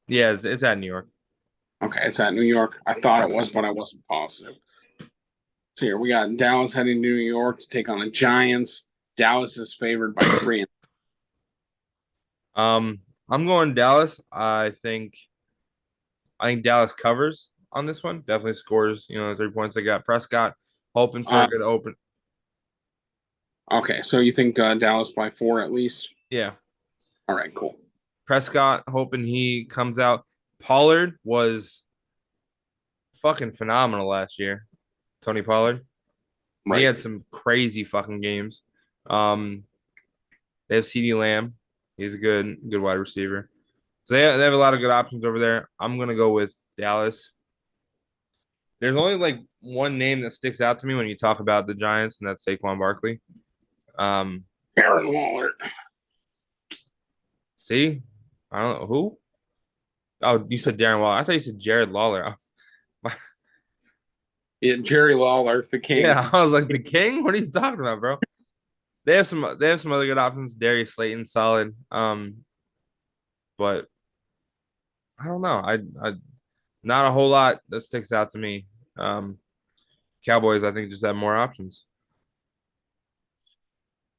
Yeah, it's at New York. Okay, it's at New York. I thought it was, but I wasn't positive. So here we got Dallas heading to New York to take on the Giants. Dallas is favored by 3. I'm going Dallas. I think Dallas covers on this one. Definitely scores, 3 points. They got Prescott hoping for a good open. Okay, so you think Dallas by 4 at least? Yeah. All right, cool. Prescott hoping he comes out. Pollard was fucking phenomenal last year. Tony Pollard. He Right. had some crazy fucking games. Um, They have CeeDee Lamb. He's a good wide receiver. So they have a lot of good options over there. I'm gonna go with Dallas. There's only like one name that sticks out to me when you talk about the Giants, and that's Saquon Barkley. Um, Aaron Waller. see, I don't know who. Oh, you said Darren Waller. I thought you said Jared Lawler. Yeah, Jerry Lawler, the king. Yeah, I was like the King. What are you talking about, bro? They have some other good options. Darius Slayton, solid. But I don't know. I not a whole lot that sticks out to me. Um, Cowboys, I think, just have more options.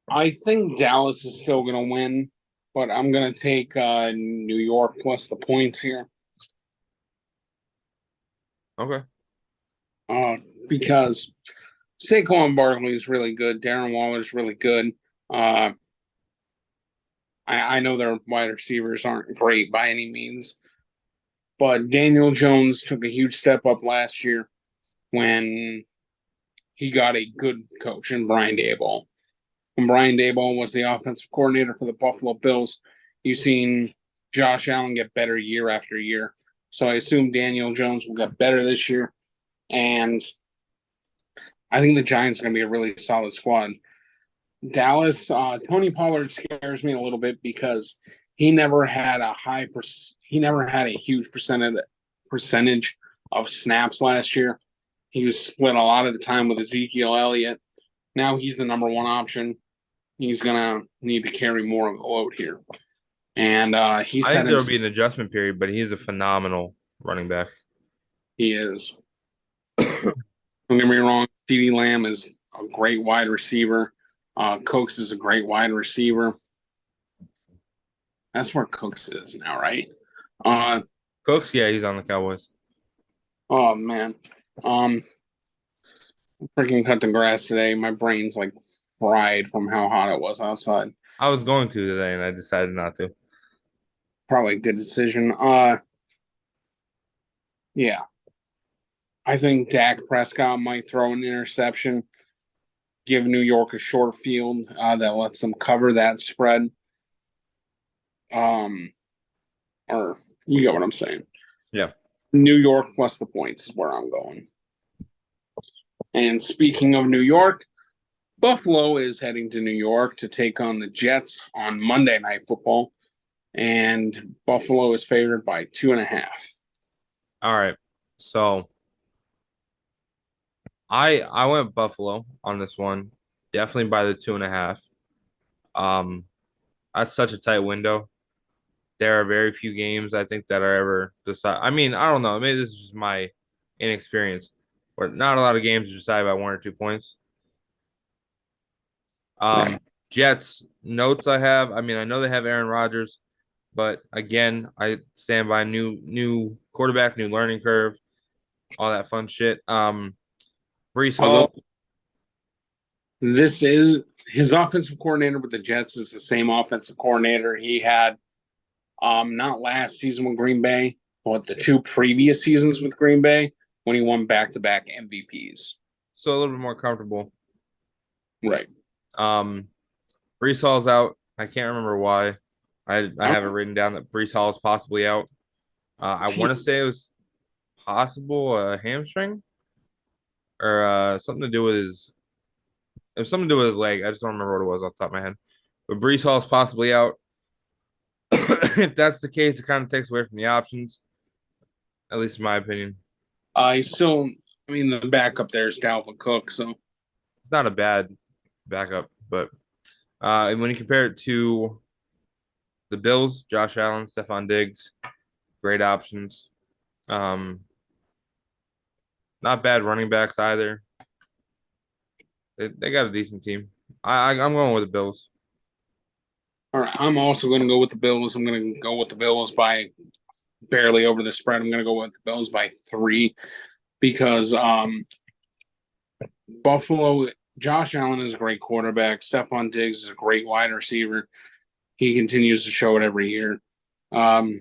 I think Dallas is still going to win, but I'm going to take New York plus the points here Okay. uh, because Saquon Barkley is really good. Darren Waller is really good. Uh, I know their wide receivers aren't great by any means, but Daniel Jones took a huge step up last year when he got a good coach in Brian Daboll. When Brian Daboll was the offensive coordinator for the Buffalo Bills, you've seen Josh Allen get better year after year. So I assume Daniel Jones will get better this year. And I think the Giants are going to be a really solid squad. Dallas, Tony Pollard scares me a little bit because he never had he never had a huge percentage of snaps last year. He was split a lot of the time with Ezekiel Elliott. Now he's the number one option. He's gonna need to carry more of the load here, and he I said think there will be an adjustment period, but he's a phenomenal running back. he is. Don't get me wrong. CeeDee Lamb is a great wide receiver. Cooks is a great wide receiver. That's where Cooks is now, right? Uh, Cooks, yeah, he's on the Cowboys. oh man, um, freaking cut the grass today. My brain's like fried from how hot it was outside. I was going to today, and I decided not to. Probably a good decision. Yeah, I think Dak Prescott might throw an interception, give New York a short field that lets them cover that spread. Um, or you get what I'm saying. Yeah. New York plus the points is where I'm going. And speaking of New York, Buffalo is heading to New York to take on the Jets on Monday Night Football, and Buffalo is favored by 2.5. All right. So I went Buffalo on this one, definitely by the 2.5. Um, that's such a tight window. There are very few games I think that are ever decided. I mean, I don't know. Maybe this is just my inexperience, but not a lot of games are decided by 1 or 2 points. Right. Jets notes I have. I mean, I know they have Aaron Rodgers, but again, I stand by new quarterback, new learning curve, all that fun shit. Brees Although Hall. this is his offensive coordinator with the Jets is the same offensive coordinator he had not last season with Green Bay, but the two previous seasons with Green Bay when he won back-to-back MVPs. So a little bit more comfortable. Right. Um, Brees Hall's out. I can't remember why. I have it written down that Brees Hall is possibly out. I want to say it was possible a hamstring or something to do with his. It was something to do with his leg. I just don't remember what it was off the top of my head. But Brees Hall is possibly out. If that's the case, it kind of takes away from the options, at least in my opinion. He's still, I mean, the backup there is Dalvin Cook, so It's not a bad backup, but when you compare it to the Bills, Josh Allen, Stephon Diggs, great options. Um, Not bad running backs either. They got a decent team. I'm going with the Bills. all right. I'm also going to go with the Bills. I'm going to go with the Bills by barely over the spread. I'm going to go with the Bills by 3 because Buffalo, Josh Allen is a great quarterback. Stephon Diggs is a great wide receiver. He continues to show it every year. Um,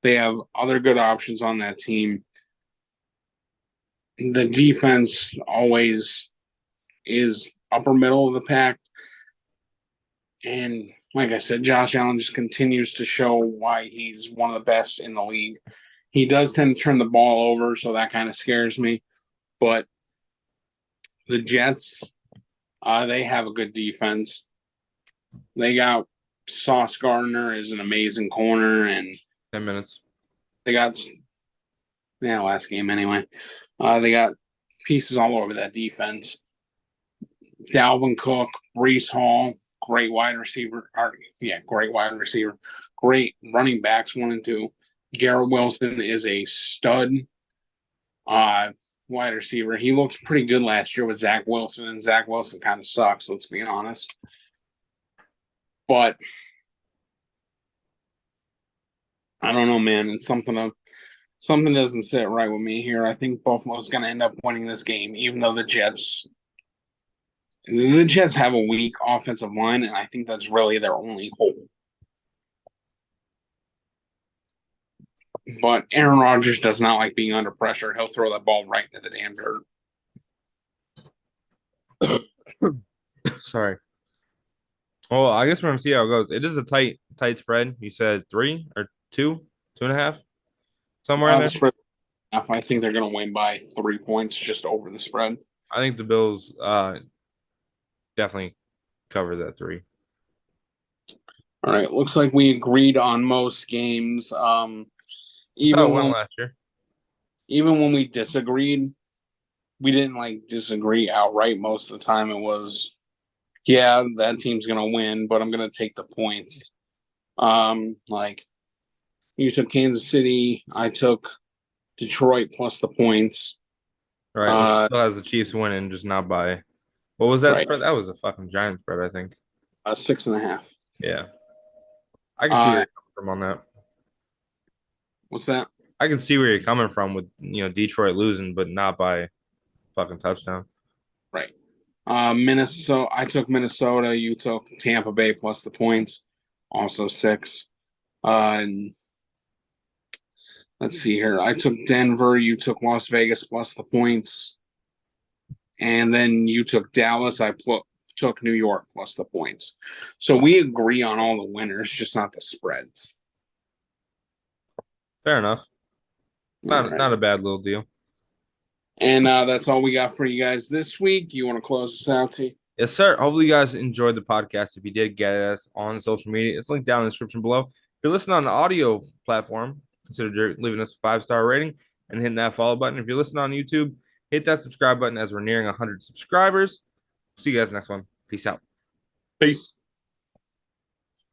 they have other good options on that team. The defense always is upper middle of the pack. And like I said, Josh Allen just continues to show why he's one of the best in the league. He does tend to turn the ball over, so that kind of scares me. But the Jets, they have a good defense. They got Sauce Gardner is an amazing corner, and 10 minutes. they got last game anyway. They got pieces all over that defense. Dalvin Cook, Brees Hall, great wide receiver. Great wide receiver. Great running backs 1 and 2. Garrett Wilson is a stud wide receiver. He looked pretty good last year with Zach Wilson, and Zach Wilson kind of sucks, let's be honest. But I don't know, man. It's something doesn't sit right with me here. I think Buffalo's going to end up winning this game, even though the Jets have a weak offensive line, and I think that's really their only hope. But Aaron Rodgers does not like being under pressure. He'll throw that ball right into the damn dirt. Sorry. Well, I guess we're gonna see how it goes. It is a tight spread. You said 3 or 2, 2.5, somewhere in The there. spread, I think they're going to win by 3 points just over the spread. I think the Bills definitely cover that 3. All right, looks like we agreed on most games. That's how Even it went when last year. we disagreed, we didn't like disagree outright. Most of the time, it was, yeah, that team's gonna win, but I'm gonna take the points. Like you took Kansas City, I took Detroit plus the points. Right. Which still has the Chiefs winning, just not by. What was that Right. spread? That was a fucking giant spread, I think. 6.5. Yeah. I can see where you're coming from on that. What's that? I can see where you're coming from with Detroit losing, but not by fucking touchdown. Right. Minnesota. I took Minnesota. You took Tampa Bay plus the points, also 6. And let's see here. I took Denver. You took Las Vegas plus the points, and then you took Dallas. I took New York plus the points. So we agree on all the winners, just not the spreads. Fair enough. All right. Not a bad little deal. And that's all we got for you guys this week. You want to close us out, T? Yes, sir. Hopefully, you guys enjoyed the podcast. If you did, get us on social media. It's linked down in the description below. If you're listening on an audio platform, consider leaving us a 5-star rating and hitting that follow button. If you're listening on YouTube, hit that subscribe button as we're nearing 100 subscribers. See you guys next one. Peace out. Peace.